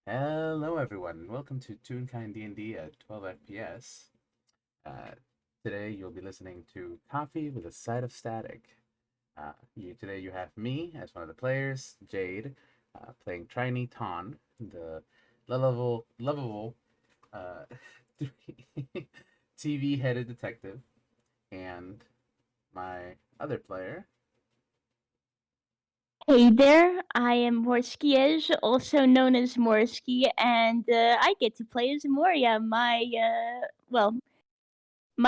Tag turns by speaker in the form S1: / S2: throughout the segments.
S1: Hello, everyone. Welcome to Toonkind D&D at 12 FPS. Uh, Today, you'll be listening to Coffee with a Side of Static. Today, you have me as one of the players, Jade, playing Triny the lovable uh, TV-headed detective, and my other player.
S2: Hey there, I am Morski, also known as Morski, and I get to play as Moria, my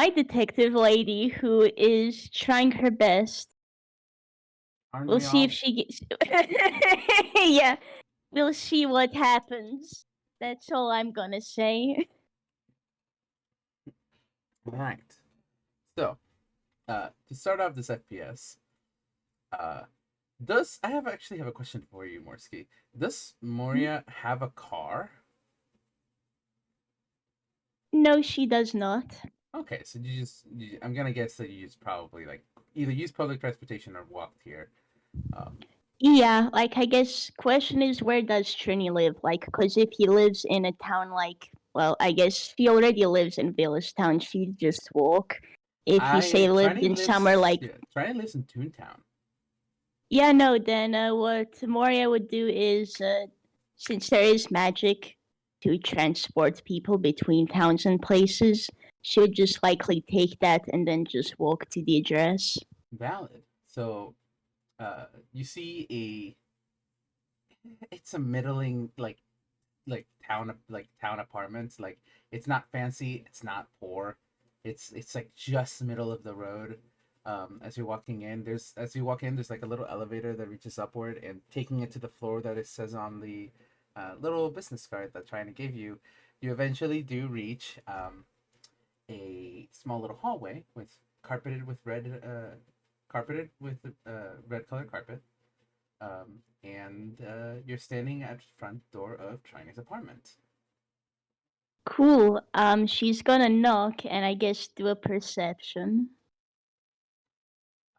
S2: detective lady who is trying her best.
S1: Aren't
S2: We'll
S1: we
S2: see if
S1: all?
S2: she gets. Yeah, we'll see what happens. That's all I'm gonna say.
S1: Right. So, to start off this FPS, uh, does I have actually have a question for you, Morski. Does Moria have a car?
S2: No, she does not.
S1: Okay, so I'm gonna guess that you just probably like either use public transportation or walked here. Um,
S2: Yeah, I guess question is where does Trini live? Cause if he lives in a town I guess he already lives in Village Town. She'd just walk. If you say
S1: I
S2: lived
S1: Triny
S2: in somewhere
S1: lives
S2: like
S1: yeah, Triny lives in Toontown.
S2: yeah, no, then what Moria would do is since there is magic to transport people between towns and places, she would just likely take that and then just walk to the address.
S1: Valid. So, you see it's a middling like town apartments. Like it's not fancy, it's not poor. It's like just middle of the road. As you're walking in, there's like a little elevator that reaches upward and taking it to the floor that it says on the little business card that trying to give you. You eventually do reach a small little hallway with carpeted with red colored carpet. And you're standing at the front door of Triny's apartment.
S2: Cool. She's gonna knock and I guess do a perception.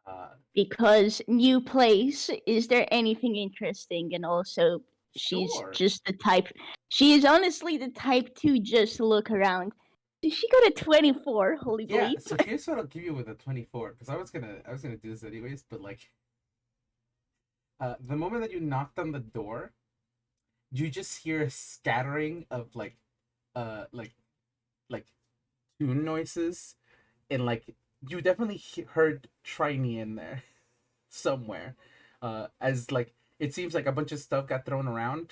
S1: Uh,
S2: Because new place, is there anything interesting? And also, she's
S1: sure.
S2: just the type. She is honestly the type to just look around. She got a 24. Holy
S1: Yeah.
S2: bleep.
S1: So here's what I'll give you with a 24, because I was gonna do this anyways, but like, the moment that you knocked on the door, you just hear a scattering of uh, like, like tune noises, and like you definitely heard Triny in there somewhere. As like it seems like a bunch of stuff got thrown around.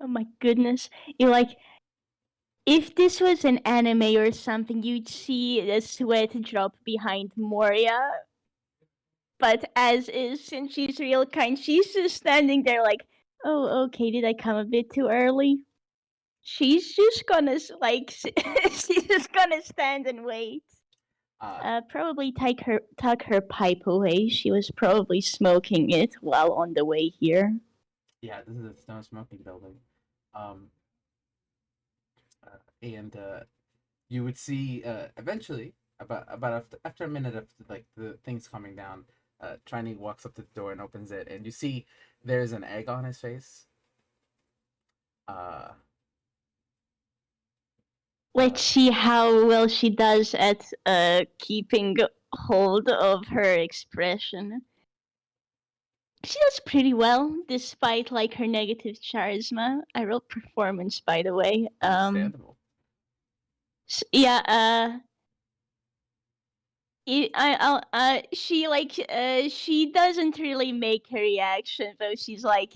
S2: Oh my goodness. You like, if this was an anime or something, you'd see the sweat drop behind Moria. But as is, since she's real kind, she's just standing there like, oh, okay, did I come a bit too early? She's just gonna she's just gonna stand and wait.
S1: Uh,
S2: Probably tuck her pipe away. She was probably smoking it while on the way here.
S1: yeah, this is a stone smoking building. Um, and You would see eventually about after a minute of like the things calming down, Trini walks up to the door and opens it, and you see there's an egg on his face. Uh,
S2: Let's
S1: uh,
S2: see how well she does at keeping hold of her expression. She does pretty well, despite her negative charisma. I rolled performance, by the way.
S1: Understandable.
S2: Yeah. She doesn't really make her reaction though. She's like,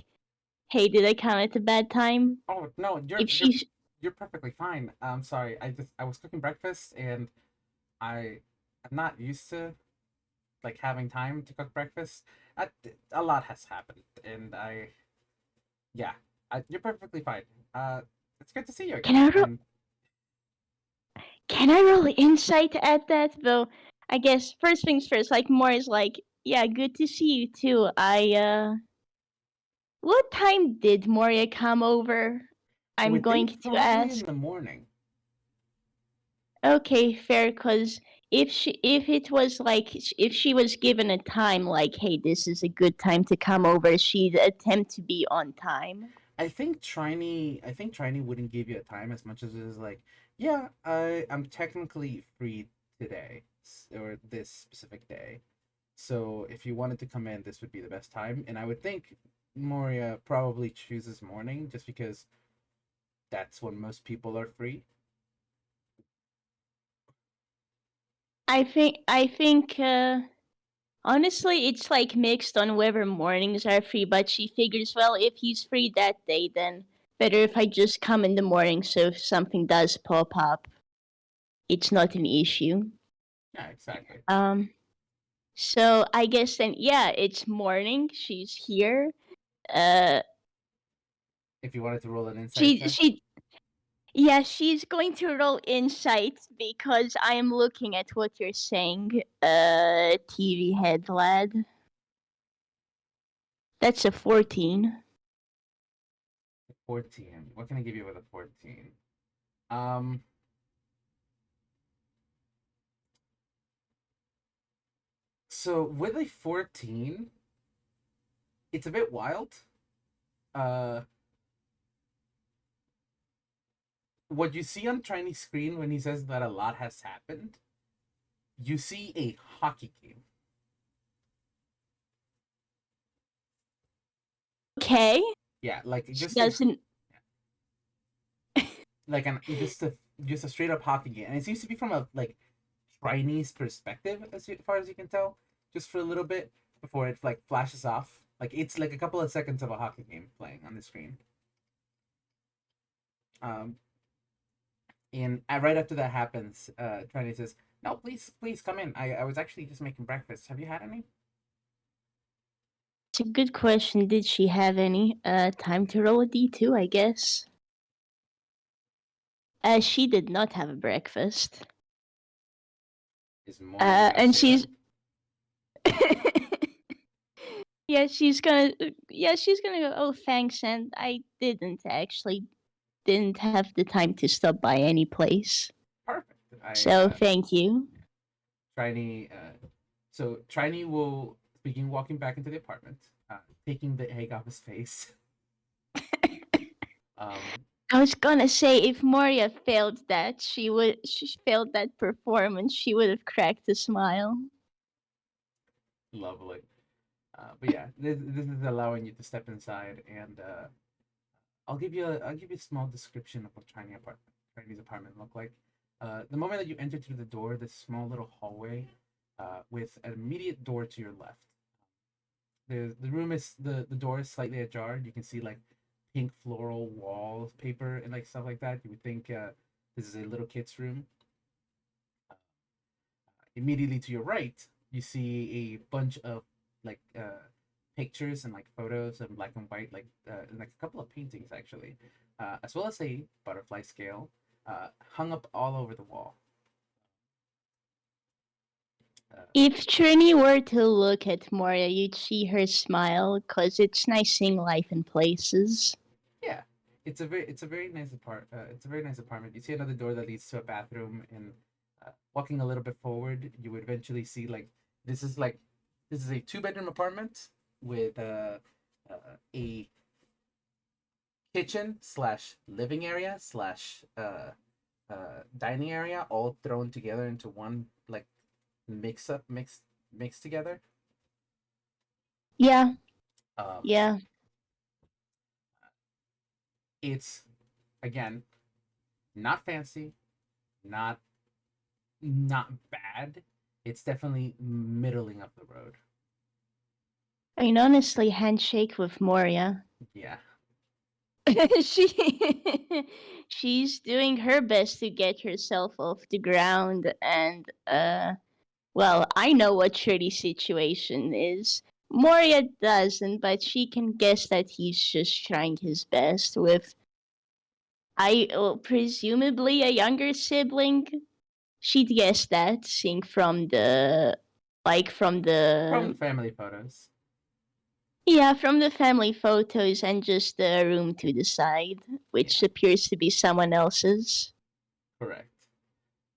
S2: "Hey, did I come at a bad time?"
S1: Oh no,
S2: If she's
S1: you're perfectly fine. I'm sorry. I was cooking breakfast and I I'm not used to like having time to cook breakfast. I, a lot has happened, and yeah, you're perfectly fine. Uh, it's good to see you
S2: can
S1: again.
S2: I roll
S1: And
S2: can I roll insight at that though? I guess first things first. More is like, yeah, good to see you too. What time did Moria come over?
S1: I
S2: I'm
S1: would
S2: going
S1: think
S2: to
S1: probably in
S2: ask.
S1: the morning.
S2: Okay, fair. Cause if it was if she was given a time, like, hey, this is a good time to come over, she'd attempt to be on time.
S1: I think Triny wouldn't give you a time as much as it is like, yeah, I'm technically free today or this specific day. So if you wanted to come in, this would be the best time. And I would think Moria probably chooses morning just because that's when most people are free.
S2: I think honestly it's like mixed on whether mornings are free, but she figures, well, if he's free that day, then better if I just come in the morning, so if something does pop up, it's not an issue.
S1: Yeah, exactly.
S2: Um so I guess then, yeah, it's morning, she's here. Uh
S1: If you wanted to roll an insight
S2: she
S1: check,
S2: she Yeah, she's going to roll insight because I am looking at what you're saying, TV head lad. That's a 14.
S1: 14. What can I give you with a 14? Um, so with a 14, it's a bit wild. Uh, what you see on Triny's screen when he says that a lot has happened, you see a hockey game.
S2: Okay.
S1: Yeah, like
S2: She
S1: just a
S2: doesn't.
S1: like an just a straight up hockey game, and it seems to be from a like Chinese perspective far as you can tell, just for a little bit before it like flashes off. Like it's like a couple of seconds of a hockey game playing on the screen. Um, and right after that happens, Trinity says, "No, please come in. I was actually just making breakfast. Have you had any?"
S2: It's a good question. Did she have any time to roll a d2, I guess? She did not have a breakfast.
S1: Is Moria gonna
S2: And
S1: say that?
S2: she's. Yeah, she's gonna go, oh, thanks, and I didn't have the time to stop by any place.
S1: Perfect.
S2: So thank you.
S1: Trini, so Trini will begin walking back into the apartment, taking the egg off his face. Um,
S2: I was gonna say, if Moria failed that, she failed that performance, she would have cracked a smile.
S1: Lovely. But yeah, this is allowing you to step inside, and I'll give you a small description of what Tiny's apartment looked like. The moment that you enter through the door, this small little hallway, with an immediate door to your left. The room is the door is slightly ajar. You can see like pink floral wallpaper and like stuff like that. You would think this is a little kid's room. Immediately to your right, you see a bunch of like pictures and like photos in black and white, like a couple of paintings actually, as well as a butterfly scale hung up all over the wall. Uh,
S2: If Trini were to look at Moria, you'd see her smile, cause it's nice seeing life in places.
S1: yeah, it's a very nice it's a very nice apartment. You see another door that leads to a bathroom, and walking a little bit forward, you would eventually see this is like this is a two-bedroom apartment with a kitchen slash living area slash dining area all thrown together into one like mixed together.
S2: Yeah,
S1: Um,
S2: yeah.
S1: it's again not fancy, not not bad. It's definitely middling of the road.
S2: I mean, honestly, handshake with Moria.
S1: Yeah,
S2: she she's doing her best to get herself off the ground, and well, I know what Shirley's situation is. Moria doesn't, but she can guess that he's just trying his best with, presumably a younger sibling. She'd guess that, seeing from the, like, from
S1: from the
S2: the,
S1: family photos.
S2: yeah, from the family photos and just the room to the side, which
S1: Yeah,
S2: appears to be someone else's.
S1: correct.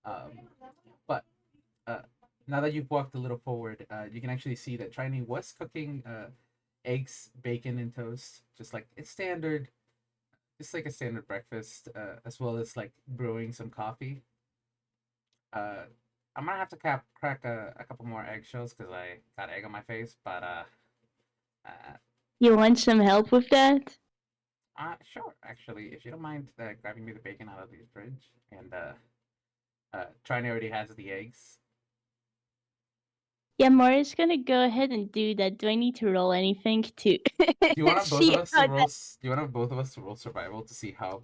S1: Um, but uh, now that you've walked a little forward, you can actually see that Trini was cooking eggs, bacon, and toast, just like it's standard. just like a standard breakfast, as well as like brewing some coffee. Uh, I might have to crack a couple more eggshells because I got egg on my face, but uh,
S2: You want some help with that?
S1: sure. Actually, if you don't mind grabbing me the bacon out of the fridge, and Triny already has the eggs.
S2: Yeah, Moria's gonna go ahead and do that. Do I need to roll anything to
S1: Do you want both of
S2: see
S1: us to
S2: how
S1: roll?
S2: that?
S1: Do you want both of us to roll survival to see how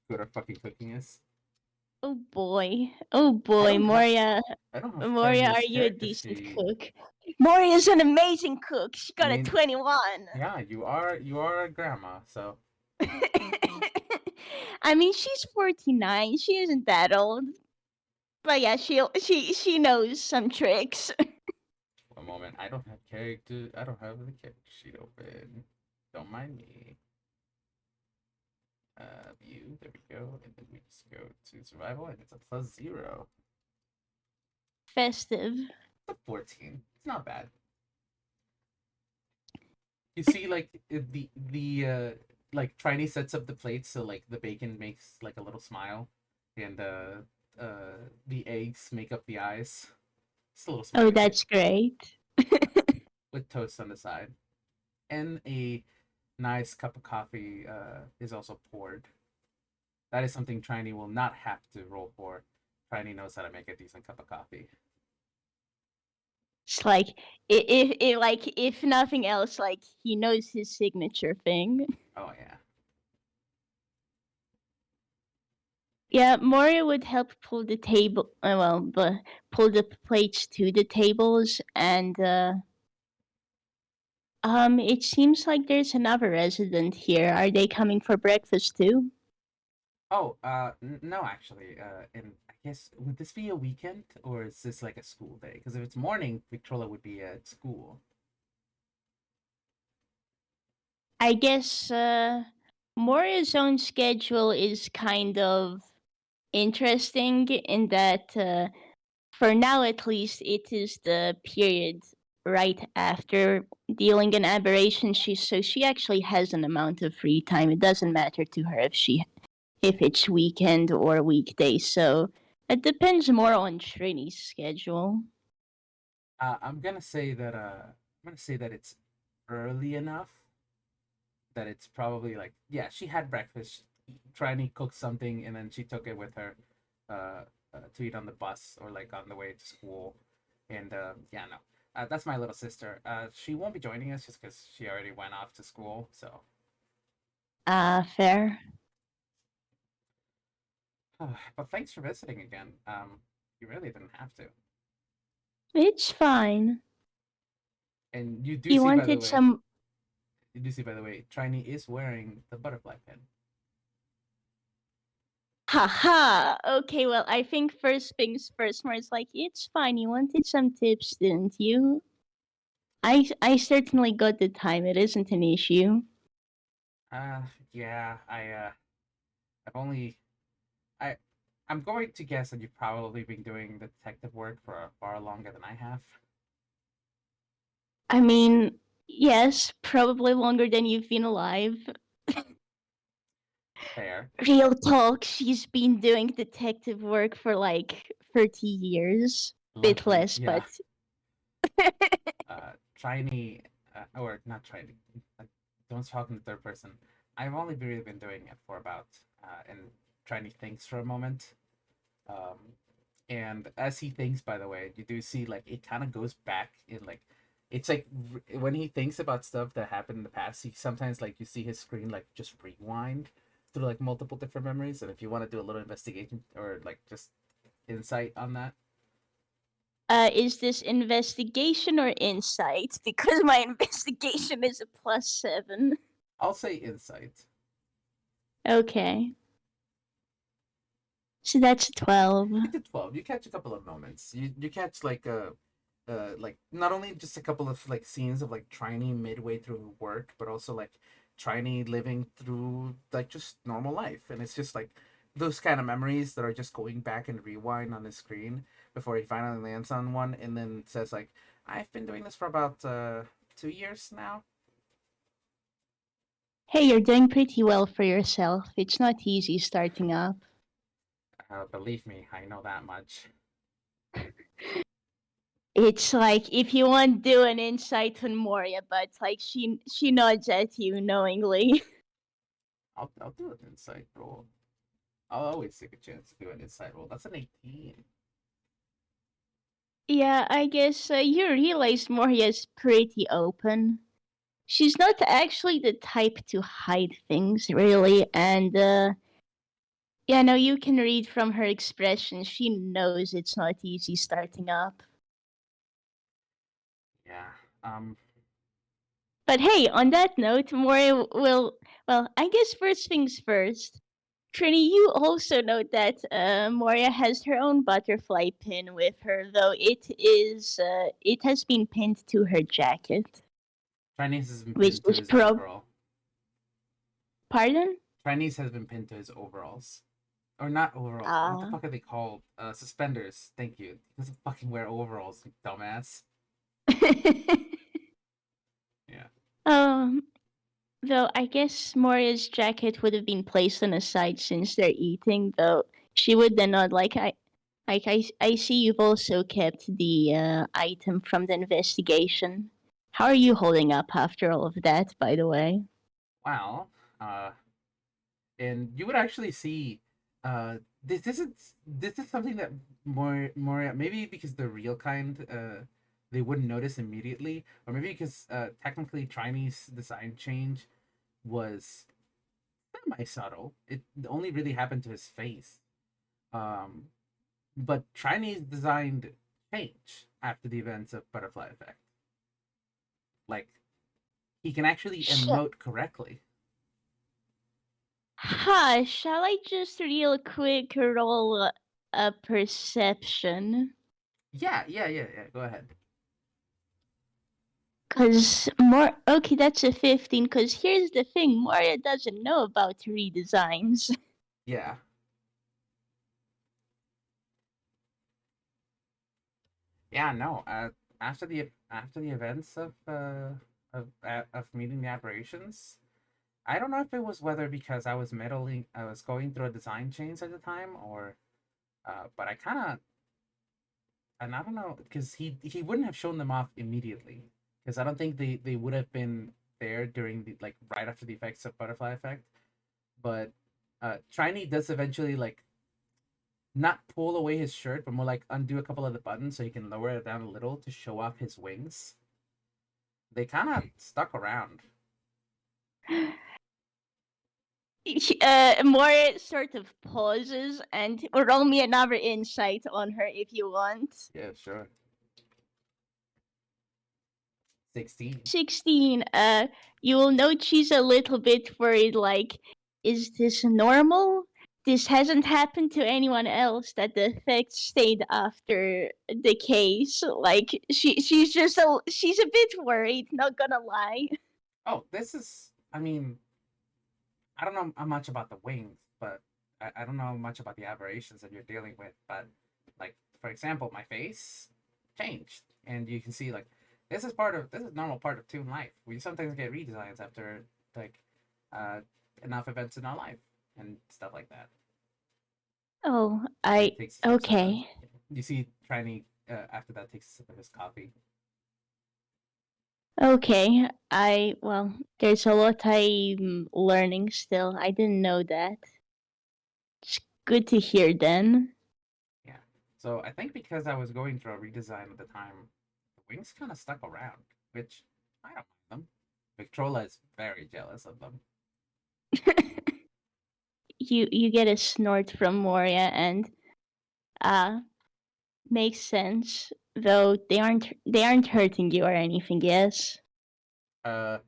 S1: good our fucking cooking is?
S2: Oh boy, oh
S1: I
S2: boy,
S1: don't have
S2: Moria,
S1: I don't have
S2: Moria, are
S1: Triny's
S2: you a
S1: character
S2: decent
S1: sheet.
S2: cook? Moria's an amazing cook. She
S1: I
S2: got a
S1: mean,
S2: 21.
S1: yeah, you are a grandma, so
S2: I mean, she's 49. She isn't that old. But yeah, she knows some tricks.
S1: one moment. I don't have the character sheet open. Don't mind me. View. There we go, and then we just go to survival, and it's a +0.
S2: Festive.
S1: It's a 14. It's not bad. You see, like like Trini sets up the plates so like the bacon makes like a little smile, and the eggs make up the eyes. It's a little
S2: Oh,
S1: smiley face
S2: that's great.
S1: with toast on the side, and a nice cup of coffee is also poured. That is something Trini will not have to roll for. Trini knows how to make a decent cup of coffee.
S2: It's like if nothing else, like he knows his signature thing.
S1: Oh yeah.
S2: Yeah, Moria would help pull the table. Pull the plates to the tables, and it seems like there's another resident here. Are they coming for breakfast too?
S1: Oh, no, actually, and I guess would this be a weekend or is this like a school day? Because if it's morning, Victrola would be at school.
S2: I guess Moria's own schedule is kind of interesting in that for now at least it is the period right after dealing an aberration. She actually has an amount of free time. It doesn't matter to her if it's weekend or weekday. So it depends more on Trini's schedule.
S1: I'm gonna say that it's early enough that it's probably like yeah, she had breakfast, trying to cook something, and then she took it with her, uh, to eat on the bus or like on the way to school, and yeah, no, that's my little sister. She won't be joining us just because she already went off to school. So,
S2: Fair.
S1: but thanks for visiting again. You really didn't have to.
S2: It's fine.
S1: And you do
S2: You
S1: see, by the
S2: wanted
S1: way,
S2: some.
S1: Triny is wearing the butterfly pin.
S2: Haha. Okay, well, I think first things first. More, it's like it's fine. You wanted some tips, didn't you? I certainly got the time. It isn't an issue.
S1: Yeah, I've only, I, I'm going to guess that you've probably been doing the detective work for far longer than I have.
S2: I mean, yes, probably longer than you've been alive.
S1: Fair,
S2: Real talk, she's been doing detective work for like 30 years. Bit
S1: luckily,
S2: less,
S1: yeah.
S2: but
S1: Triny, or not Triny, don't talk in the third person. I've only really been doing it for about, and Triny thinks for a moment. Um, and as he thinks, by the way, you do see like it kind of goes back in like it's like when he thinks about stuff that happened in the past, he sometimes like you see his screen like just rewind through like multiple different memories. And if you want to do a little investigation or like just insight on that,
S2: is this investigation or insight? Because my investigation is a +7.
S1: I'll say insight.
S2: Okay. So that's a 12.
S1: It's a 12. You catch a couple of moments. You catch like not only just a couple of like scenes of like Trini midway through work, but also like Trini living through like just normal life, and it's just like those kind of memories that are just going back and rewind on the screen before he finally lands on one, and then says like, "I've been doing this for about 2 years now."
S2: Hey, you're doing pretty well for yourself. It's not easy starting up.
S1: Believe me, I know that much.
S2: It's like if you want to do an insight on Moria, but like she nods at you knowingly.
S1: I'll do an insight roll. I'll always take a chance to do an insight roll. That's an 18.
S2: Yeah, I guess you realize Moria's pretty open. She's not actually the type to hide things, really, and yeah, no, you can read from her expression. She knows it's not easy starting up.
S1: Yeah. Um.
S2: But hey, on that note, Moria will. Well, I guess first things first. Trini, you also note that Moria has her own butterfly pin with her, though it has been pinned to her jacket,
S1: Chinese has been
S2: which
S1: pinned to
S2: is
S1: his overall.
S2: pardon.
S1: Chinese has been pinned to his overalls. Or not overall. What the
S2: Ah.
S1: fuck are they called? Suspenders. Thank you. He doesn't fucking wear overalls, you dumbass. Yeah.
S2: um. Though I guess Moria's jacket would have been placed on a side since they're eating. Though she would then not like I see you've also kept the item from the investigation. How are you holding up after all of that, by the way?
S1: Well, uh, and you would actually see, this is something that Moria, maybe because the real kind, they wouldn't notice immediately, or maybe because technically Triny's design change was semi subtle. It only really happened to his face. Um, but Triny's design changed after the events of Butterfly Effect. Like he can actually emote correctly.
S2: Shall I just real quick roll a perception?
S1: Yeah. Go ahead.
S2: Cause more okay, that's a 15. Cause here's the thing, Moria doesn't know about redesigns.
S1: Yeah. Yeah, no. After the events of meeting the aberrations, I don't know if it was whether because I was going through a design change at the time, or but I kind of, and I don't know, because he wouldn't have shown them off immediately, because I don't think they would have been there during the, like, right after the effects of Butterfly Effect, but Triny does eventually, like, not pull away his shirt, but more like undo a couple of the buttons so he can lower it down a little to show off his wings. They kind of stuck around.
S2: Moria sort of pauses and roll me another insight on her if you want.
S1: Yeah, sure. 16.
S2: 16. You will note she's a little bit worried. Like, is this normal? This hasn't happened to anyone else. That the effects stayed after the case. Like, she's a bit worried. Not gonna lie.
S1: Oh, this is. I mean, I don't know much about the wings, but I don't know much about the aberrations that you're dealing with. But, like, for example, my face changed, and you can see, like, this is normal part of Toon life. We sometimes get redesigns after, like, uh, enough events in our life and stuff like that.
S2: Oh,
S1: And he
S2: I
S1: takes a sip of.
S2: okay.
S1: You see, Triny after that takes a sip of his coffee.
S2: Okay, well, there's a lot I'm learning still. I didn't know that. It's good to hear then.
S1: Yeah. So I think because I was going through a redesign at the time, the wings kind of stuck around, which I don't mind them. Victrola is very jealous of them.
S2: You get a snort from Moria and uh makes sense. Though they aren't hurting you or anything, yes?
S1: Uh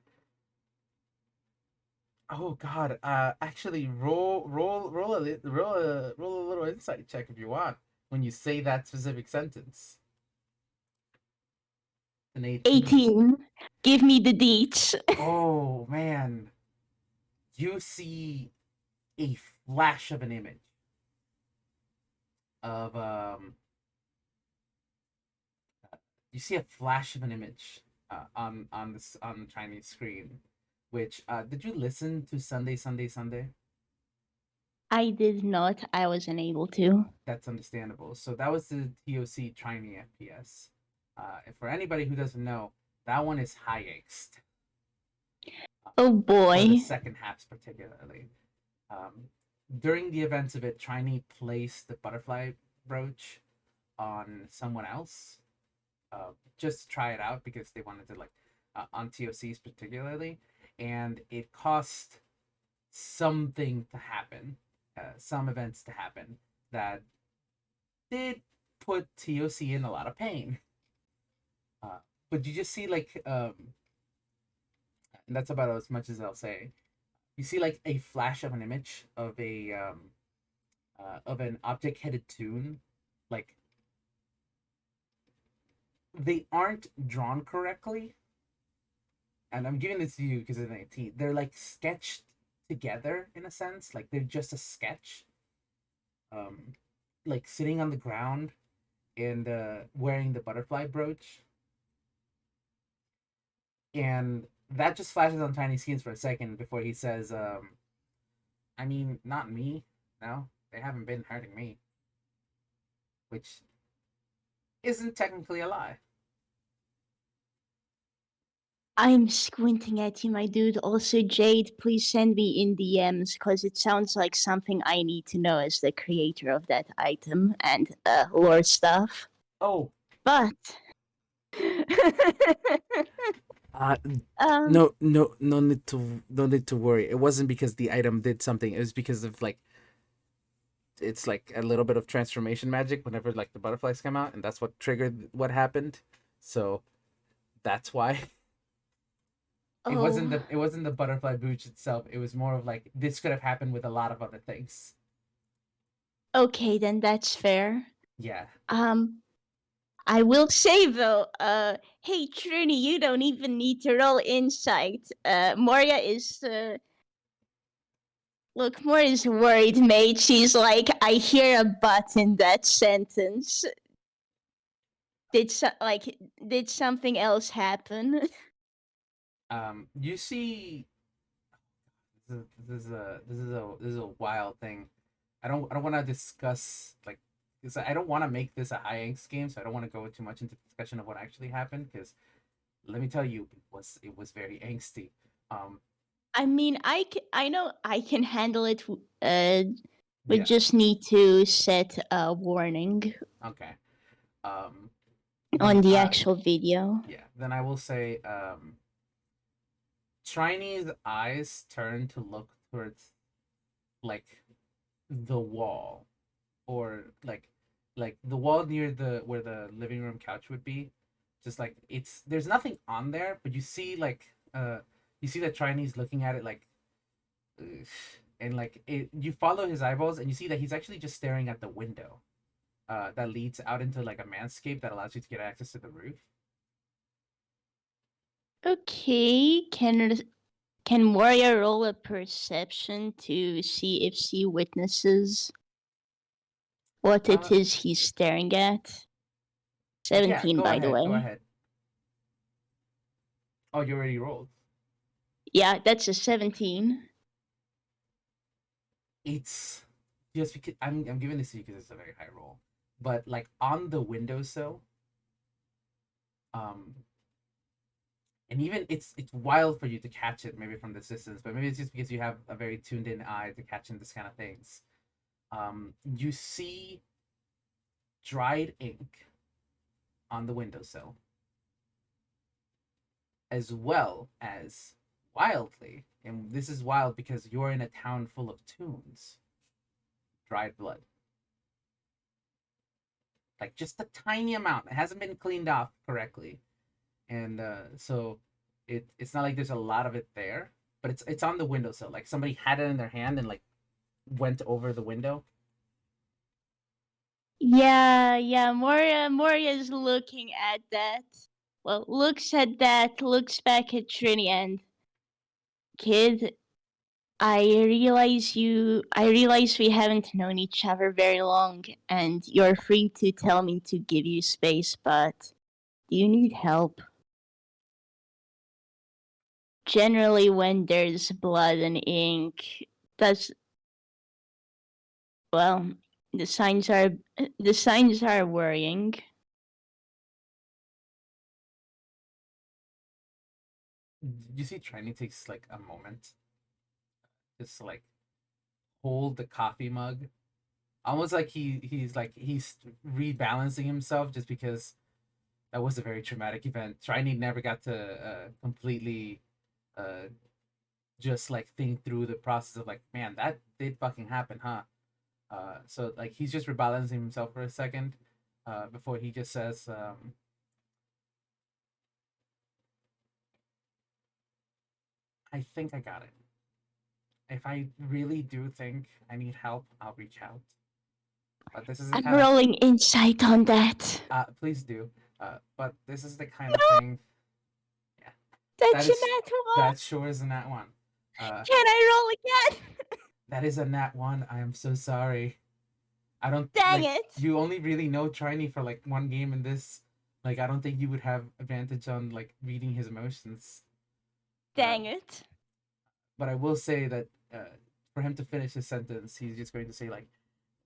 S1: oh God. Actually, roll a little insight check if you want when you say that specific sentence. An 18.
S2: 18. Give me the deets.
S1: Oh man, you see a flash of an image of you see a flash of an image on the Chinese screen Which did you listen to Sunday, Sunday, Sunday?
S2: I did not. I wasn't able to.
S1: That's understandable. So that was the TOC Triny FPS. And for anybody who doesn't know, that one is high angst
S2: Oh
S1: for the
S2: boy.
S1: second halves, particularly. Um, During the events of it, Triny placed the butterfly brooch on someone else, just to try it out because they wanted to on TOCs particularly, and it cost something to happen, some events to happen that did put TOC in a lot of pain. Uh, but you just see and that's about as much as I'll say. You see like a flash of an image of an object-headed toon, like they aren't drawn correctly, and I'm giving this to you because of the 19. They're like sketched together in a sense, like they're just a sketch, um, like sitting on the ground and wearing the butterfly brooch, and that just flashes on Tiny Skins for a second before he says, "I mean, not me. No, they haven't been hurting me," which isn't technically a lie.
S2: I'm squinting at you, my dude. Also, Jade, please send me in DMs because it sounds like something I need to know as the creator of that item and lore stuff.
S1: Oh,
S2: But
S1: uh,
S2: um,
S1: no need to worry. It wasn't because the item did something. It was because of it's like a little bit of transformation magic whenever like the butterflies come out, and that's what triggered what happened. So that's why
S2: oh,
S1: it wasn't the butterfly booch itself. It was more of like this could have happened with a lot of other things.
S2: okay, then that's fair.
S1: Yeah.
S2: Um, I will say though, hey Triny, you don't even need to roll insight. Moria is look, Moria's worried, mate. She's like, I hear a but in that sentence. Did something else happen?
S1: You see, this is a wild thing. I don't want to discuss like because I don't want to make this a high angst game, so I don't want to go too much into discussion of what actually happened. Because let me tell you, it was very angsty. Um,
S2: I mean, I know I can handle it. We
S1: yeah.
S2: just need to set a warning
S1: Okay. Um,
S2: on
S1: then
S2: the actual video.
S1: yeah. Then I will say Triny's eyes turn to look towards like the wall, or like the wall near the where the living room couch would be. Just like it's there's nothing on there, but you see that Triny's looking at it like ugh, and like you follow his eyeballs and you see that he's actually just staring at the window that leads out into like a manscape that allows you to get access to the roof.
S2: Okay, can Moria roll a perception to see if she witnesses what it
S1: Uh,
S2: is he's staring at?
S1: yeah,
S2: 17,
S1: go
S2: by the
S1: ahead, go
S2: way.
S1: ahead. Oh, you already rolled.
S2: Yeah, that's a 17.
S1: It's just because I'm giving this to you because it's a very high roll, but like on the windowsill, um, and even it's wild for you to catch it maybe from the distance, but maybe it's just because you have a very tuned in eye to catching this kind of things. You see dried ink on the windowsill, as well as wildly, and this is wild because you're in a town full of toons, dried blood. Like just a tiny amount. It hasn't been cleaned off correctly, and so it's not like there's a lot of it there, but it's on the windowsill. Like somebody had it in their hand and like went over the window.
S2: Yeah, Moria is looking at that. Well, looks at that, looks back at Trini and kid, I realize we haven't known each other very long and you're free to tell me to give you space, but do you need help? Generally, when there's blood and ink, that's well, the signs are the signs are worrying.
S1: You see, Triny takes like a moment, just to, like hold the coffee mug, almost like he's rebalancing himself, just because that was a very traumatic event. Triny never got to completely uh, just like think through the process of like, man, that did fucking happen, huh? So like he's just rebalancing himself for a second before he just says, "I think I got it. If I really do think I need help, I'll reach out. But this is the
S2: I'm
S1: kind of
S2: rolling insight on that.
S1: please do. But this is the kind of
S2: No,
S1: thing. Yeah, that
S2: that's a
S1: is
S2: nat one.
S1: that sure is a nat one.
S2: Can I roll again?
S1: That is a nat one. I am so sorry. I don't
S2: Dang
S1: like
S2: it.
S1: you only really know Triny for like one game in this. Like I don't think you would have advantage on like reading his emotions. Uh,
S2: Dang it.
S1: but I will say that for him to finish his sentence, he's just going to say like,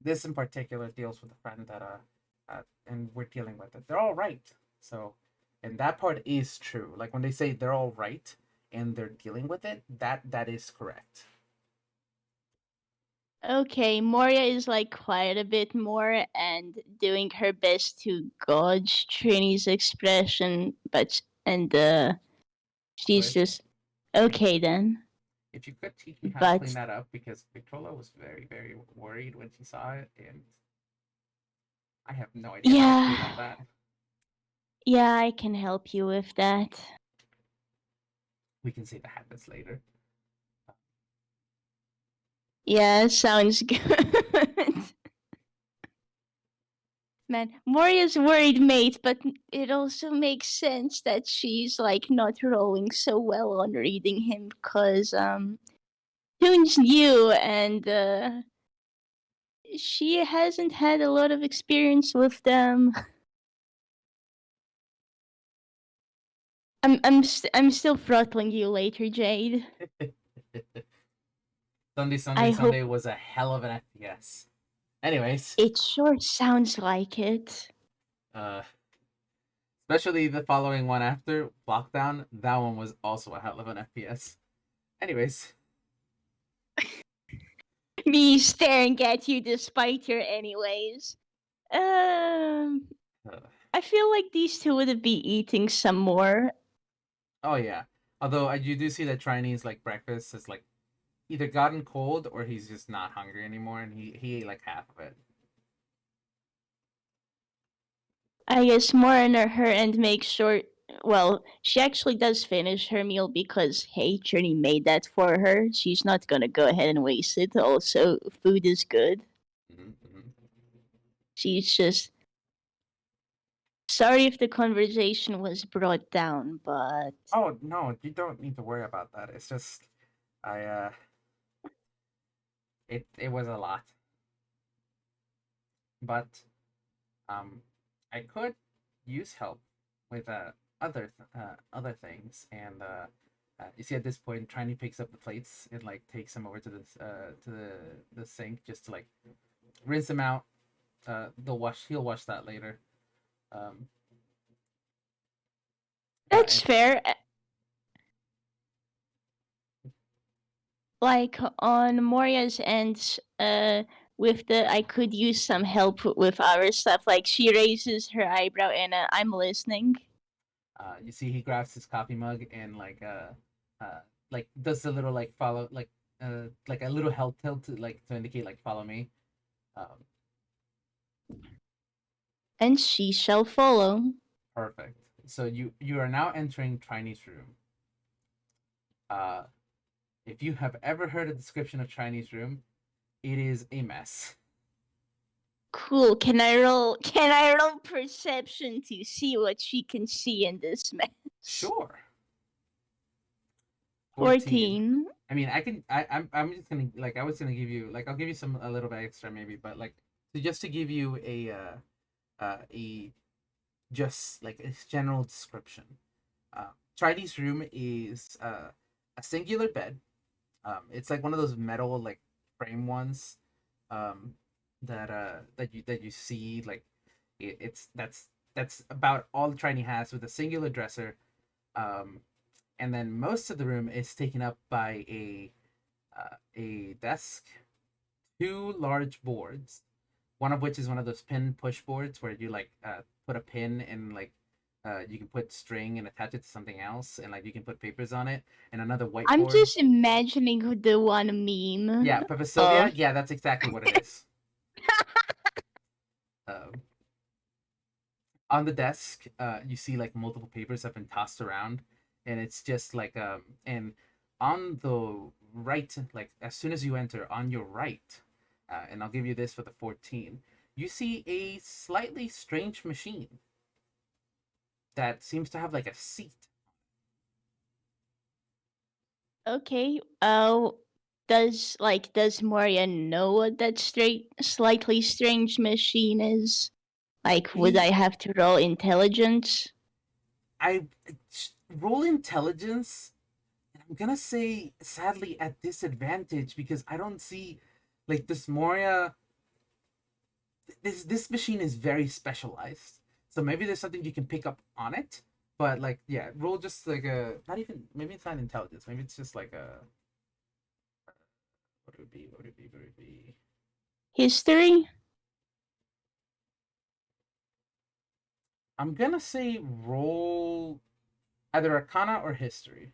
S1: "This in particular deals with a friend that and we're dealing with it. They're all right." So, and that part is true. Like when they say they're all right and they're dealing with it, that is correct.
S2: Okay, Moria is like quiet a bit more and doing her best to gauge Trini's expression, but and
S1: So
S2: she's just okay then.
S1: if you could teach me how to clean
S2: But
S1: that up, because Victrola was very very worried when she saw it, and I have no idea how to clean up
S2: yeah,
S1: that.
S2: yeah, I can help you with that.
S1: We can say that happens later.
S2: Yeah, sounds good. Man, Moria's worried mate, but it also makes sense that she's like not rolling so well on reading him because Toon's new and she hasn't had a lot of experience with them. I'm still throttling you later, Jade.
S1: Sunday, Sunday,
S2: I hope
S1: Sunday was a hell of an FPS. Anyways,
S2: it sure sounds like it.
S1: uh, especially the following one after Lockdown, that one was also a hell of an FPS. Anyways,
S2: Me staring at you despite your anyways. Um,
S1: uh,
S2: I feel like these two would be eating some more.
S1: oh yeah. Although you do see that Triny's like breakfast has like either gotten cold or he's just not hungry anymore, and he ate like half of it.
S2: I guess more on her end makes sure. Well, she actually does finish her meal because hey, Trini made that for her. She's not gonna go ahead and waste it. Also, food is good.
S1: Mm-hmm.
S2: She's just sorry if the conversation was brought down, but
S1: Oh no, you don't need to worry about that. It's just I it was a lot, but um I could use help with other things, and you see at this point Tiny picks up the plates and like takes them over to the sink just to like rinse them out. They'll wash he'll wash that later. Um
S2: that's
S1: and
S2: fair. Like on Moria's end, with the I could use some help with our stuff. Like she raises her eyebrow and I'm listening.
S1: you see he grabs his coffee mug and like does a little like follow like a little health tilt to like to indicate like follow me. Um,
S2: And she shall follow.
S1: Perfect. So you are now entering Triny's room. Uh, if you have ever heard a description of Triny's room, it is a mess.
S2: Cool. Can I roll? Can I roll perception to see what she can see in this mess?
S1: Sure. 14.
S2: 14.
S1: I mean, I can. I'm just gonna like. I was gonna give you like. I'll give you some a little bit extra maybe, but like, so just to give you a just like a general description. Tridy's room is a singular bed. It's like one of those metal like frame ones, um, that you see like it's that's about all Triny has with a singular dresser. Um, and then most of the room is taken up by a desk, two large boards, one of which is one of those pin push boards where you like put a pin and like you can put string and attach it to something else, and like you can put papers on it, and another
S2: I'm
S1: whiteboard.
S2: just imagining the one
S1: Yeah,
S2: meme
S1: Papasilvia.
S2: of.
S1: Yeah, that's exactly what it is. Um, on the desk, you see like multiple papers have been tossed around, and it's just like and on the right, like as soon as you enter, on your right, and I'll give you this for the 14. You see a slightly strange machine that seems to have like a seat.
S2: Okay. Does Moria know what that slightly strange machine is? Like, would
S1: He,
S2: I have to roll intelligence?
S1: I roll intelligence. I'm gonna say sadly at disadvantage because I don't see like this Moria. This machine is very specialized, so maybe there's something you can pick up on it. But like, yeah, roll just like a not even maybe it's not intelligence. Maybe it's just like a what would it be? What would it be? What would it be?
S2: History?
S1: I'm gonna say roll either Arcana or History.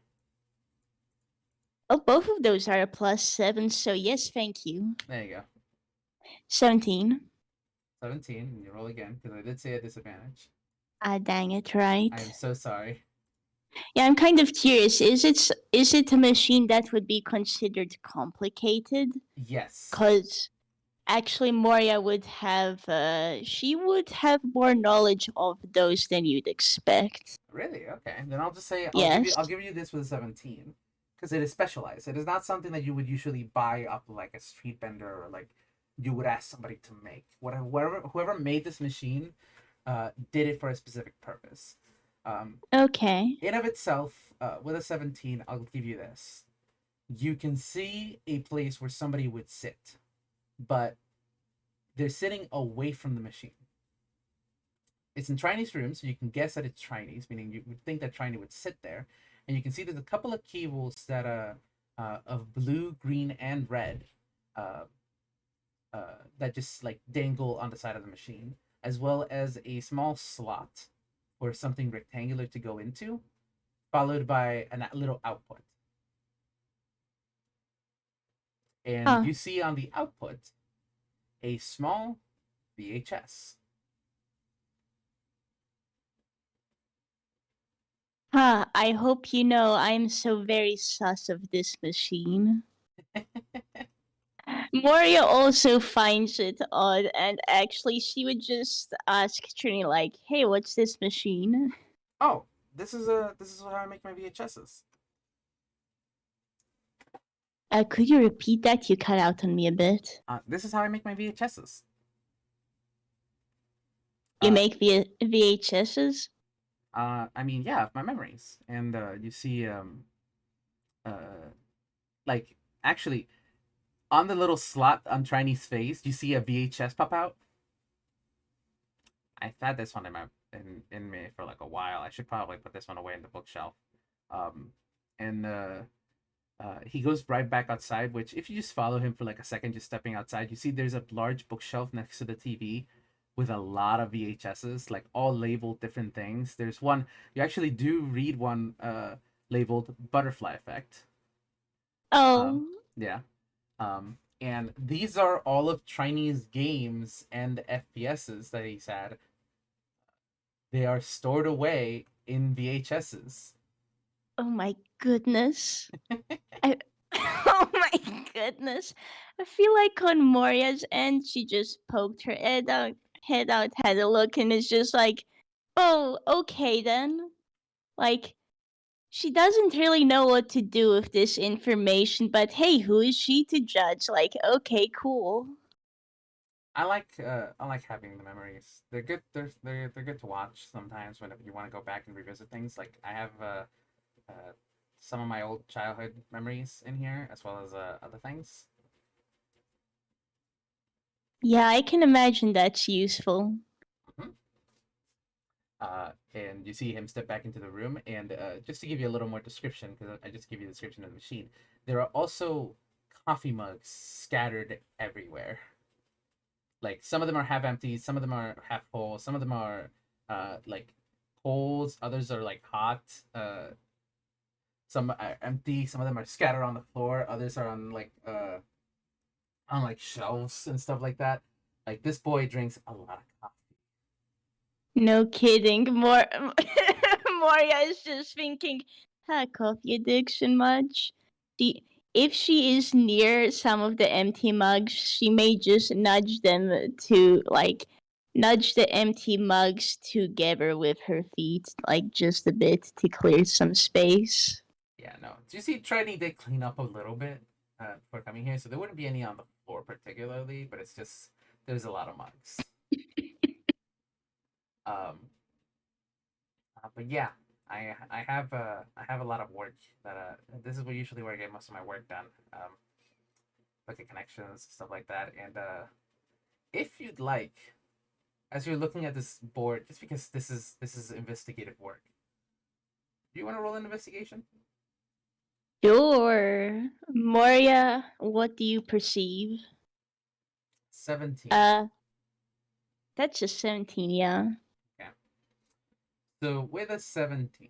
S2: Oh, both of those are a +7, so yes, thank you.
S1: There you go.
S2: 17.
S1: 17. And you roll again because I did say a disadvantage.
S2: Ah, dang it,
S1: I am
S2: right.
S1: so sorry.
S2: Yeah, I'm kind of curious. Is it a machine that would be considered complicated?
S1: Yes.
S2: Cause actually Moria would have she would have more knowledge of those than you'd expect.
S1: Really? Okay. Then I'll just say
S2: Yes.
S1: I'll give you this with a 17 because it is specialized. It is not something that you would usually buy up like a street vendor or like you would ask somebody to make. Whoever made this machine did it for a specific purpose.
S2: Okay.
S1: In of itself, with a 17, I'll give you this. You can see a place where somebody would sit, but they're sitting away from the machine. It's in Triny's room, so you can guess that it's Triny's, meaning you would think that Triny would sit there. And you can see there's a couple of cables that of blue, green, and red uh, that just like dangle on the side of the machine, as well as a small slot for something rectangular to go into, followed by a little output. And
S2: Huh.
S1: you see on the output a small VHS.
S2: Huh. I hope you know I'm so very sus of this machine. Moria also finds it odd, and actually, she would just ask Trini, like, "Hey, what's this machine?"
S1: Oh, this is how I make my VHSs.
S2: Could you repeat that? You cut out on me a bit.
S1: This is how I make my VHSs.
S2: You
S1: Uh,
S2: make VHSs?
S1: I mean, yeah, my memories, and you see, uh, like actually on the little slot on Triny's face, you see a VHS pop out. I've had this one in me for like a while. I should probably put this one away in the bookshelf. Um, and he goes right back outside. Which, if you just follow him for like a second, just stepping outside, you see there's a large bookshelf next to the TV with a lot of VHSs, like all labeled different things. There's one you actually do read one labeled Butterfly Effect.
S2: Oh,
S1: Yeah. And these are all of Chinese games and FPSs that he's had. They are stored away in VHSs.
S2: oh my goodness. I, oh my goodness. I feel like on Moria's end, she just poked her head out, had a look, and is just like, oh, okay then. Like, she doesn't really know what to do with this information, but hey, who is she to judge? Like, okay, cool.
S1: I like having the memories. They're good. They're good to watch sometimes whenever you want to go back and revisit things. Like I have uh, some of my old childhood memories in here, as well as other things.
S2: Yeah, I can imagine that's useful.
S1: Mhm. And you see him step back into the room, and just to give you a little more description, because I just give you the description of the machine, there are also coffee mugs scattered everywhere. Like some of them are half empty, some of them are half full, some of them are like cold, others are like hot. Some are empty, some of them are scattered on the floor, others are on like shelves and stuff like that. Like this boy drinks a lot of coffee.
S2: No kidding. Moria is just thinking, coffee addiction much? She, if she is near some of the empty mugs, she may just nudge the empty mugs together with her feet, like just a bit to clear some space.
S1: Yeah, no. Do you see Triny did clean up a little bit before coming here, so there wouldn't be any on the floor particularly, but it's just there's a lot of mugs. Um, but yeah, I have a lot of work that this is usually where I get most of my work done. Look at connections, stuff like that, and if you'd like, as you're looking at this board, just because this is investigative work, do you want to roll an investigation?
S2: Sure. Moria, what do you perceive?
S1: 17.
S2: Uh, that's a 17, yeah.
S1: Yeah. So with a 17,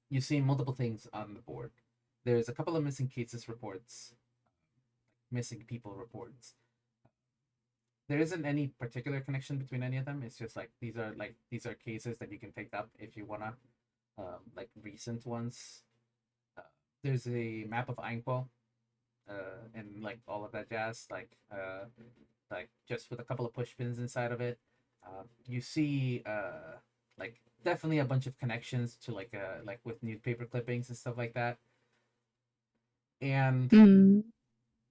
S1: you see multiple things on the board. There's a couple of missing cases reports, missing people reports. There isn't any particular connection between any of them. It's just these are cases that you can pick up if you wanna, like recent ones. Uh, there's a map of Angkor, and like all of that jazz, like just with a couple of push pins inside of it. You see, like definitely a bunch of connections to like with newspaper clippings and stuff like that. And
S2: Hmm.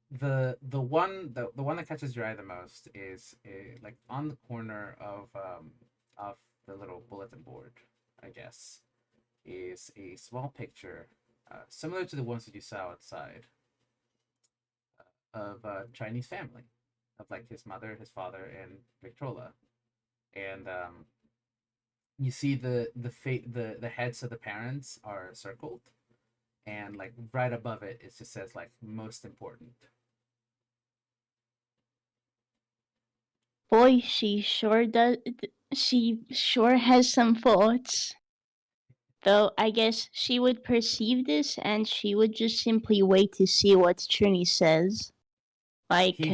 S1: the one that catches your eye the most is like on the corner of the little bulletin board, I guess, is a small picture, similar to the ones that you saw outside, of a Chinese family, of like his mother, his father, and Victrola. And you see the heads of the parents are circled, and like right above it, it just says like most important.
S2: Boy, she sure does. She sure has some thoughts. Though I guess she would perceive this and she would just simply wait to see what Trini says. Like,
S1: He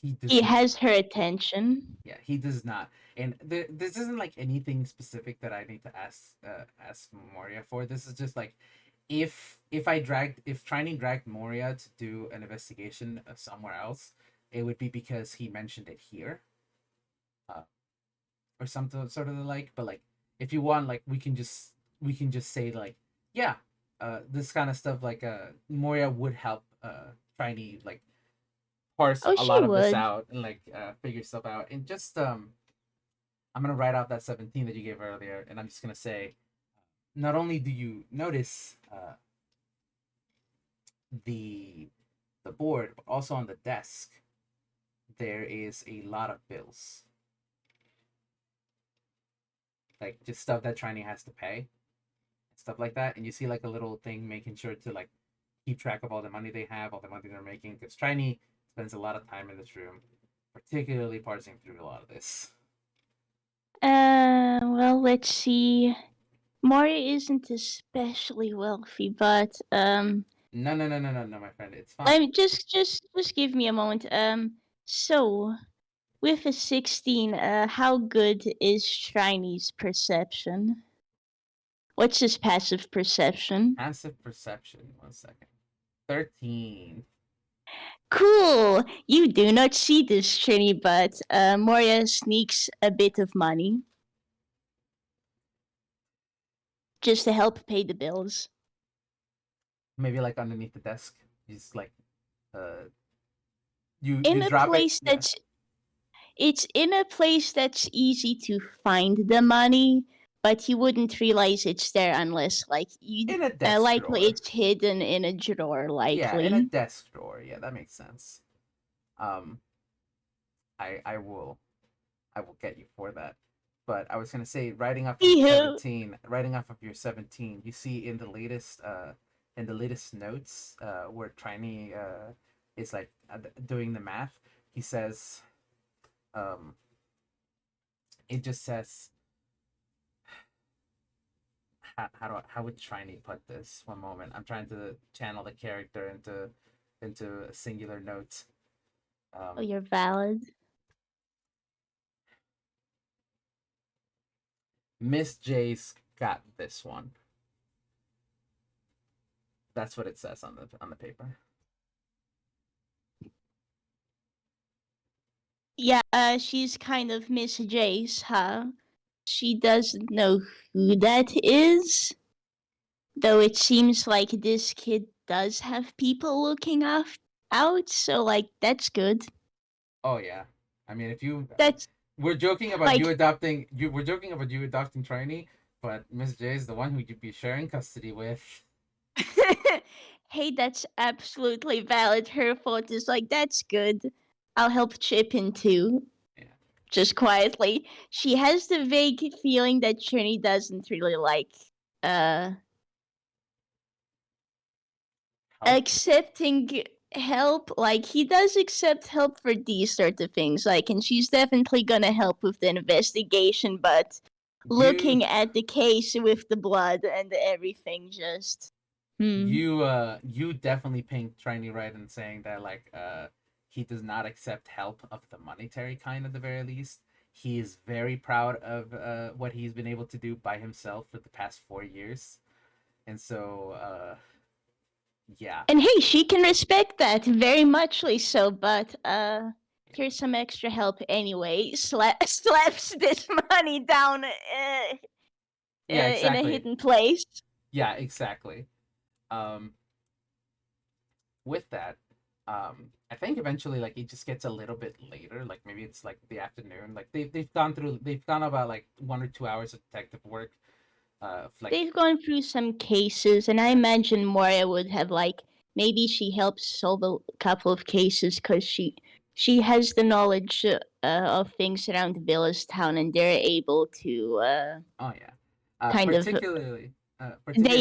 S1: he
S2: he
S1: does not.
S2: has her attention.
S1: Yeah, he does not. And this isn't like anything specific that I need to ask Moria for. This is just like if Triny dragged Moria to do an investigation somewhere else, it would be because he mentioned it here, uh, or something sort of the like. But like if you want, like we can just say like yeah, this kind of stuff like Moria would help Triny like parse
S2: Oh,
S1: a
S2: she
S1: lot of this
S2: would.
S1: out and like figure stuff out and just I'm gonna write out that 17 that you gave earlier, and I'm just gonna say, not only do you notice the the board, but also on the desk there is a lot of bills, like just stuff that Trini has to pay, stuff like that. And you see like a little thing making sure to like keep track of all the money they have, all the money they're making, because Trini spends a lot of time in this room, particularly parsing through a lot of this.
S2: Well, let's see. Moria isn't especially wealthy, but
S1: No, my friend, it's
S2: let
S1: fine.
S2: me just give me a moment. So with a 16, how good is Shriny's perception? What's his passive perception?
S1: Passive perception. 1 second. 13.
S2: Cool. You do not see this, Trini, but Moria sneaks a bit of money just to help pay the bills.
S1: Maybe like underneath the desk. Just like you
S2: In a
S1: drop it.
S2: place
S1: Yeah.
S2: that's It's in a place that's easy to find the money, but you wouldn't realize it's there unless like you
S1: In a desk
S2: likely
S1: drawer.
S2: it's hidden in a drawer
S1: Yeah, in a
S2: likely.
S1: desk drawer. Yeah, that makes sense. Um, I will get you for that. But I was gonna say,
S2: Ew.
S1: writing off of your 17, you see in the latest notes, where Triny is like doing the math. He says, um, it just says, how would Triny put this? One moment, I'm trying to channel the character into a singular note.
S2: Oh,
S1: Um,
S2: you're valid.
S1: Miss J's got this one. That's what it says on the paper.
S2: Yeah, she's kind of Miss Jace, huh? She doesn't know who that is, though it seems like this kid does have people looking out, so like that's good.
S1: Oh yeah. I mean, if you
S2: That's
S1: we're joking about
S2: like
S1: you adopting you we're joking about you adopting Trinity, but Miss J is the one who you'd be sharing custody with.
S2: hey, that's absolutely valid. Her fault is like that's good. I'll help chip in too.
S1: Yeah.
S2: Just quietly. She has the vague feeling that Trini doesn't really like uh
S1: Help?
S2: accepting help. Like he does accept help for these sort of things. Like, and she's definitely gonna help with the investigation, but
S1: You
S2: looking at the case with the blood and everything, just
S1: you definitely paint Trinity right in saying that like he does not accept help of the monetary kind at the very least. He is very proud of what he's been able to do by himself for the past 4 years. And so yeah.
S2: And hey, she can respect that very muchly so, but here's some extra help anyway. Slaps this money down
S1: Yeah,
S2: in a
S1: exactly.
S2: hidden place.
S1: Yeah, exactly. Um with that, I think eventually like it just gets a little bit later. Like maybe it's like the afternoon. Like they've gone about like 1 or 2 hours of detective work. Like
S2: They've gone through some cases, and I
S1: yeah.
S2: imagine Moria would have like maybe she helps solve a couple of cases because she has the knowledge of things around Villa's town, and they're able to
S1: Oh yeah.
S2: kind of they
S1: Particularly.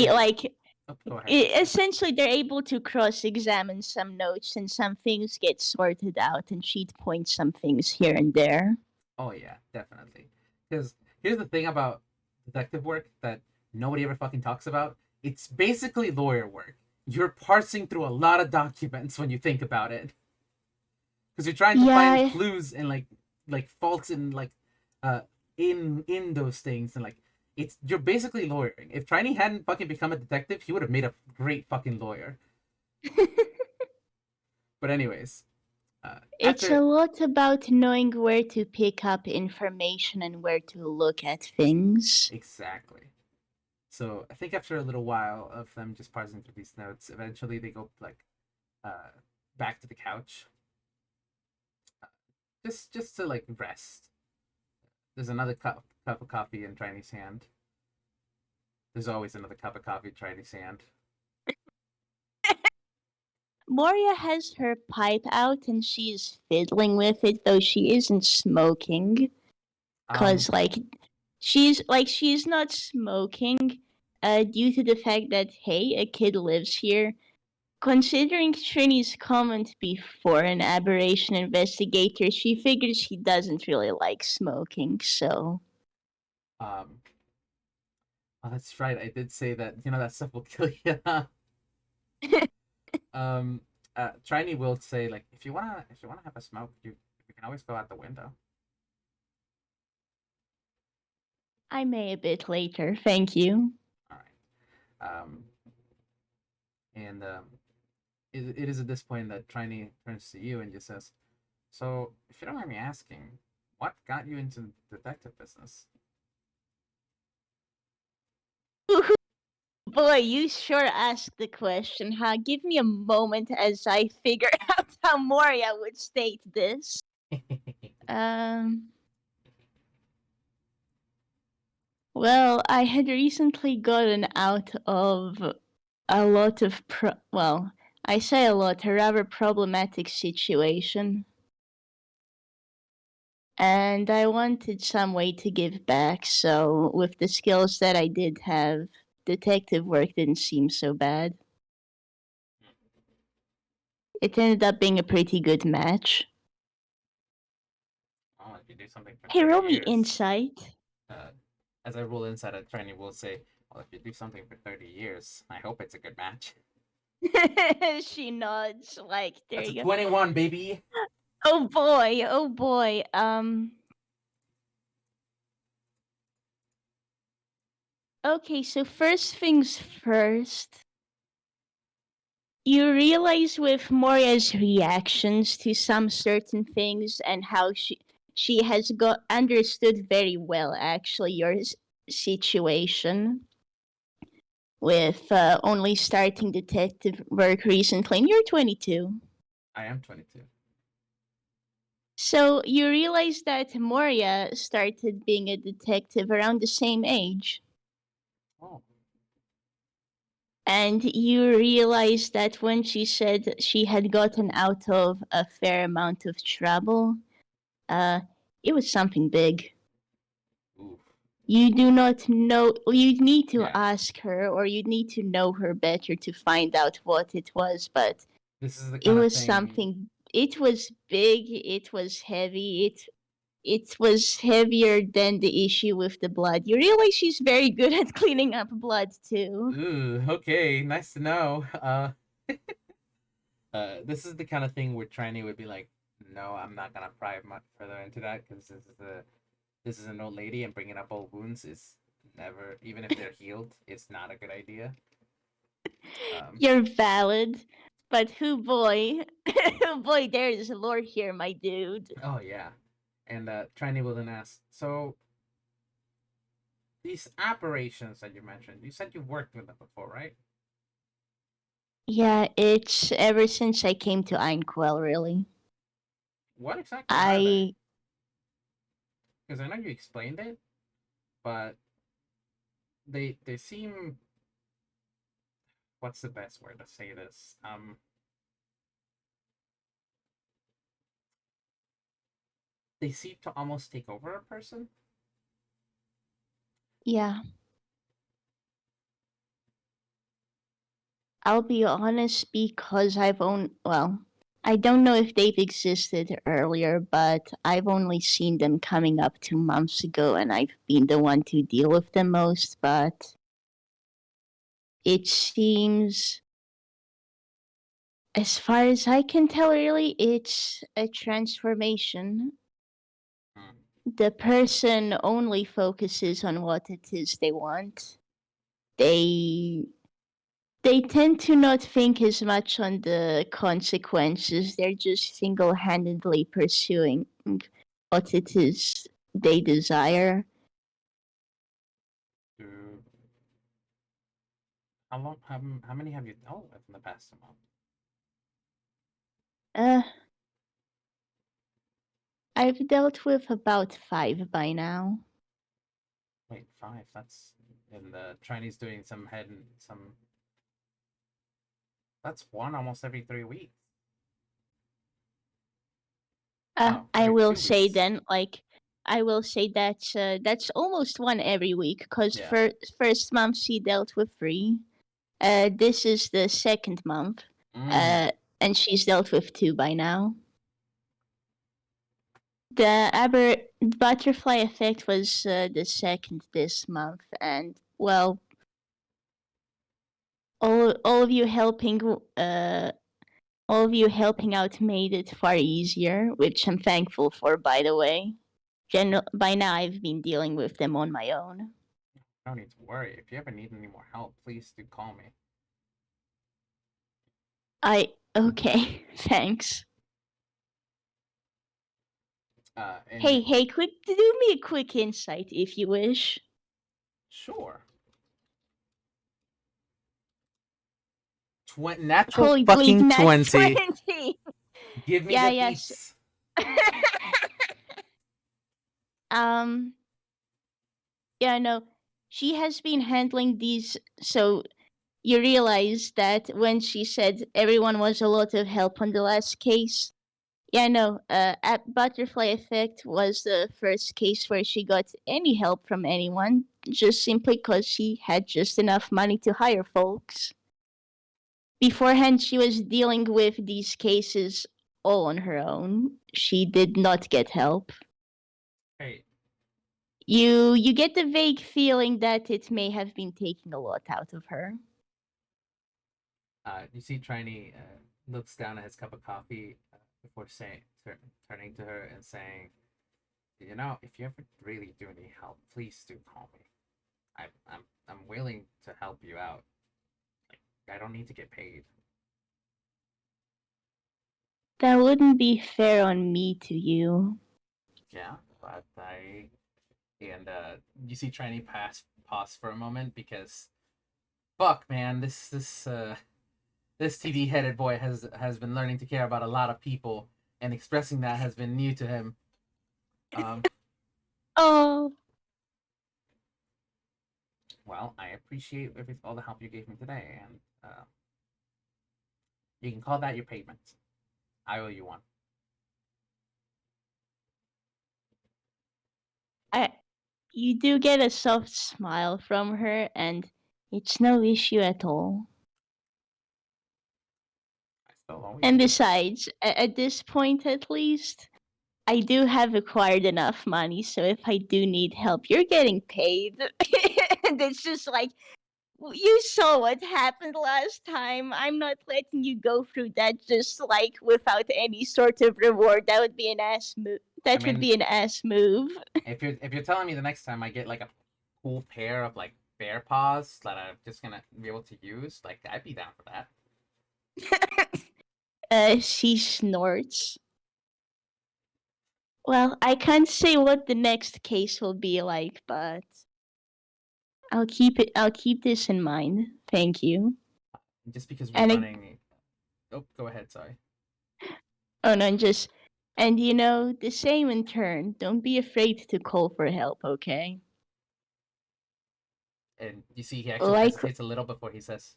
S2: like
S1: Oh, go ahead.
S2: essentially they're able to cross-examine some notes and some things get sorted out and she'd point some things here and there.
S1: Oh yeah, definitely. Because here's the thing about detective work that nobody ever fucking talks about. It's basically lawyer work. You're parsing through a lot of documents when you think about it, because you're trying to find
S2: Yeah,
S1: clues and like faults in like uh in those things, and like it's you're basically lawyering. If Triny hadn't fucking become a detective, he would have made a great fucking lawyer. But anyways,
S2: it's a
S1: after
S2: lot about knowing where to pick up information and where to look at things.
S1: exactly. So I think after a little while of them just parsing through these notes, eventually they go like uh back to the couch, uh, just to like rest. There's another cup of coffee in Triny's hand. There's always another cup of coffee in Triny's hand.
S2: Moria has her pipe out and she's fiddling with it, though she isn't smoking.
S1: Um,
S2: Cause she's not smoking, due to the fact that hey, a kid lives here. Considering Trini's comment before an aberration investigator, she figures he doesn't really like smoking, so.
S1: um, oh, that's right. I did say that. You know that stuff will kill you. um, Trini will say like, if you wanna have a smoke, you can always go out the window.
S2: I may a bit later, thank you.
S1: All right. And it is at this point that Trini turns to you and just says, "So, if you don't mind me asking, what got you into the detective business?"
S2: Boy, you sure asked the question, huh? Give me a moment as I figure out how Moria would state this. Um, Well, I had recently gotten out of a lot of well, I say a lot, a rather problematic situation. And I wanted some way to give back, so with the skills that I did have, detective work didn't seem so bad. It ended up being a pretty good match.
S1: Oh, if you do something for
S2: Hey,
S1: 30
S2: roll me
S1: years,
S2: insight.
S1: uh, as I roll inside a Triny will say, well, if you do something for 30 years, I hope it's a good match.
S2: She nods, like, there
S1: That's a
S2: you go.
S1: 21, baby.
S2: Oh boy, oh boy. Okay, so first things first. You realize with Moria's reactions to some certain things and how she has got understood very well actually your situation with only starting detective work recently, and you're 22.
S1: I am 22.
S2: So you realize that Moria started being a detective around the same age.
S1: Oh,
S2: And you realize that when she said she had gotten out of a fair amount of trouble, uh, it was something big.
S1: oof.
S2: You do not know, you need to
S1: Yeah.
S2: ask her or you need to know her better to find out what it was, but
S1: This is the
S2: it
S1: kind of
S2: was
S1: thing.
S2: something, it was big, it was heavy, it was heavier than the issue with the blood. You realize she's very good at cleaning up blood too.
S1: Ooh, okay, nice to know. This is the kind of thing where Triny would be like, "No, I'm not gonna pry much further into that because this is an old lady, and bringing up old wounds is never, even if they're healed, it's not a good idea." Um,
S2: You're valid, but who boy, who boy, there is a lore here, my dude.
S1: oh yeah, and Triny will then ask, "So these aberrations that you mentioned, you said you've worked with them before, right?
S2: Yeah, it's ever since I came to Einquell, really.
S1: What exactly are they?
S2: I
S1: Because I know you explained it, but they seem, what's the best word to say this? They seem to almost take over a person.
S2: yeah, I'll be honest because I don't know if they've existed earlier, but I've only seen them coming up 2 months ago, and I've been the one to deal with them most. But it seems, as far as I can tell, really, it's a transformation.
S1: Hmm.
S2: The person only focuses on what it is they want. They they tend to not think as much on the consequences. They're just single-handedly pursuing what it is they desire.
S1: Do how long? How many have you dealt with in the past month?
S2: Uh, I've dealt with about 5 by now.
S1: Wait, five. That's in the Chinese doing some head and some. That's one almost every 3 weeks. Oh,
S2: I
S1: every
S2: will
S1: two
S2: say
S1: weeks.
S2: then, like, I will say that's almost one every week. Cause
S1: Yeah.
S2: first month she dealt with 3. This is the second month.
S1: Mm-hmm.
S2: Uh, and she's dealt with 2 by now. The butterfly effect was the second this month, and well, all of you helping all of you helping out made it far easier, which I'm thankful for, by the way. By now, I've been dealing with them on my own.
S1: No need to worry. If you ever need any more help, please do call me.
S2: Okay, thanks.
S1: And
S2: Hey, quick, do me a quick insight if you wish.
S1: sure. Natural
S2: Holy bleak,
S1: fucking
S2: nat
S1: 20.
S2: 20!
S1: Give me
S2: Yeah,
S1: the
S2: yes.
S1: beats.
S2: um, yeah, no. she has been handling these. So you realize that when she said everyone was a lot of help on the last case. Yeah, no. At Butterfly Effect was the first case where she got any help from anyone, just simply because she had just enough money to hire folks. Beforehand, she was dealing with these cases all on her own. She did not get help.
S1: Hey,
S2: You get the vague feeling that it may have been taking a lot out of her.
S1: you see Triny looks down at his cup of coffee before turning to her and saying, "You know, if you ever really do need help, please do call me. I'm willing to help you out. Like, I don't need to get paid."
S2: That wouldn't be fair on me to you.
S1: Yeah, but I and you see Triny pause for a moment because fuck man, this TV headed boy has been learning to care about a lot of people, and expressing that has been new to him. Um,
S2: Oh,
S1: well, I appreciate all the help you gave me today, and you can call that your payment. I owe you one.
S2: I you do get a soft smile from her, and it's no issue at all.
S1: I still owe
S2: And
S1: you.
S2: besides, at this point at least, I do have acquired enough money, so if I do need help, you're getting paid. And it's just like, you saw what happened last time. I'm not letting you go through that just like without any sort of reward. That would be an ass move.
S1: I
S2: That would
S1: mean,
S2: be an ass move.
S1: if you're telling me the next time I get like a cool pair of like bear paws that I'm just gonna be able to use, like I'd be down for that.
S2: She snorts. Well, I can't say what the next case will be like, but I'll keep this in mind. Thank you.
S1: Just because we're
S2: And
S1: running. Oh, go ahead. Sorry.
S2: oh no, just and you know, the same in turn. Don't be afraid to call for help, okay?
S1: And you see, he actually
S2: Like
S1: hesitates a little before he says,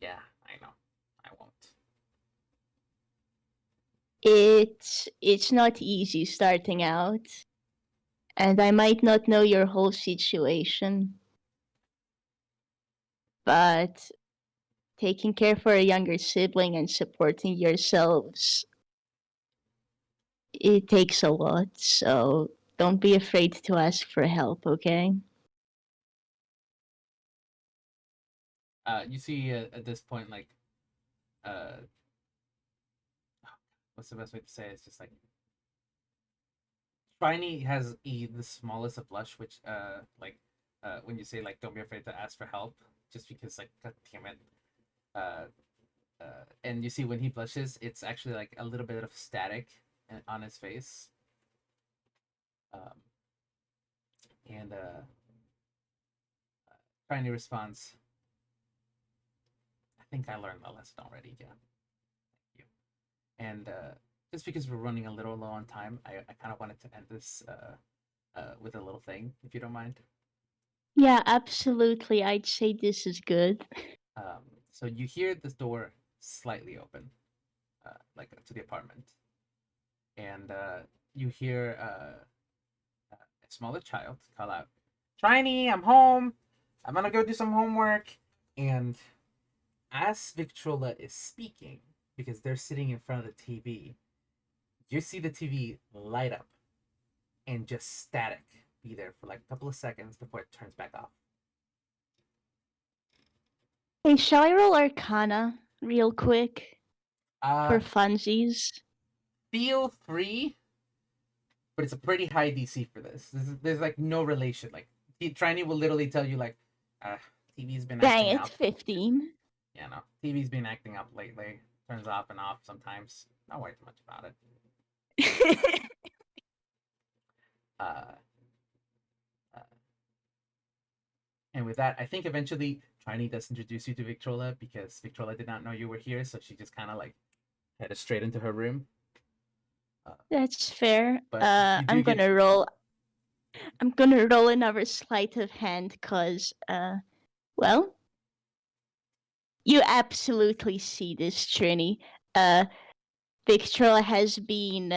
S1: "Yeah, I know, I won't."
S2: it's not easy starting out, and I might not know your whole situation, but taking care for a younger sibling and supporting yourselves, it takes a lot, so don't be afraid to ask for help, okay?
S1: You see, at this point, like, uh, what's the best way to say it? It's just like Triny has the smallest of blush, which, when you say like, "Don't be afraid to ask for help," just because, like, God damn it. Uh, and you see when he blushes, it's actually like a little bit of static on his face. Um, and Tiny responds, "I think I learned my lesson already, yeah. Thank you." And just because we're running a little low on time, I kind of wanted to end this with a little thing, if you don't mind.
S2: Yeah, absolutely. I'd say this is good.
S1: So you hear this door slightly open, like to the apartment, and you hear a smaller child call out, "Tiny, I'm home. I'm gonna go do some homework." And as Victrola is speaking, because they're sitting in front of the TV, you see the TV light up and just static be there for like a couple of seconds before it turns back off.
S2: Hey, shall I roll Arcana real quick
S1: Uh,
S2: for funsies?
S1: feel free, but it's a pretty high DC for this. There's like no relation. Like, Trini will literally tell you like, uh, TV's been
S2: Dang,
S1: acting
S2: it's
S1: up.
S2: 15.
S1: Yeah, no, TV's been acting up lately. Turns off and off sometimes. Don't worry too much about it. Uh, uh, and with that, I think eventually Trini does introduce you to Victrola because Victrola did not know you were here, so she just kind of like headed straight into her room. Uh,
S2: That's fair.
S1: but you do
S2: I'm
S1: get
S2: gonna roll. I'm gonna roll another sleight of hand, cause well, you absolutely see this, Trini. Victrola has been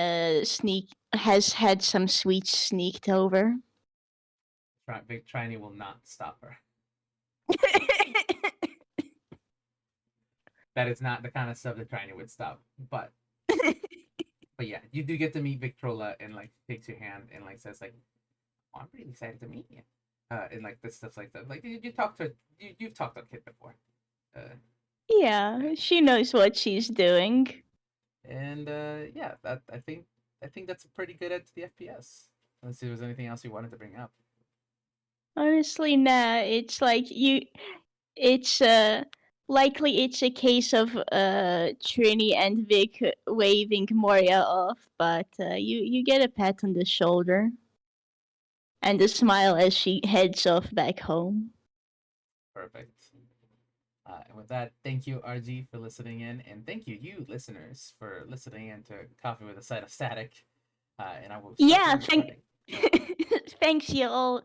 S2: has had some sweets sneaked over.
S1: Big Triny will not stop her. That is not the kind of stuff that Triny would stop. But yeah, you do get to meet Victrola and like takes your hand and like says like, oh, I'm really excited to meet you. And like this stuff like that. Like you talked to you've talked to a kid before.
S2: Yeah, she knows what she's doing.
S1: And yeah, that I think that's a pretty good end to the FPS. Let's see if there's anything else you wanted to bring up.
S2: Honestly, nah. It's like you. It's likely it's a case of Trini and Vic waving Moria off, but you get a pat on the shoulder and a smile as she heads off back home.
S1: Perfect. And with that, thank you, RG, for listening in, and thank you, you listeners, for listening in to Coffee with a Side of Static. And I will start the
S2: Yeah,
S1: recording.
S2: thanks, y'all.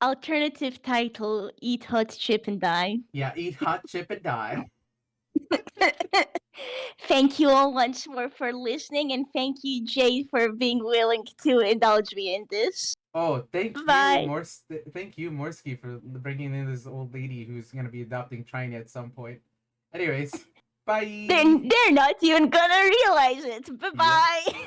S2: Alternative title: Eat Hot Chip and Die.
S1: Yeah, eat hot chip and die.
S2: Thank you all once more for listening, and thank you, Jade, for being willing to indulge me in this.
S1: Oh,
S2: Bye.
S1: Thank you, Morski, for bringing in this old lady who's gonna be adopting Triny at some point. Anyways, bye.
S2: They're not even gonna realize it. Bye bye.
S1: Yeah.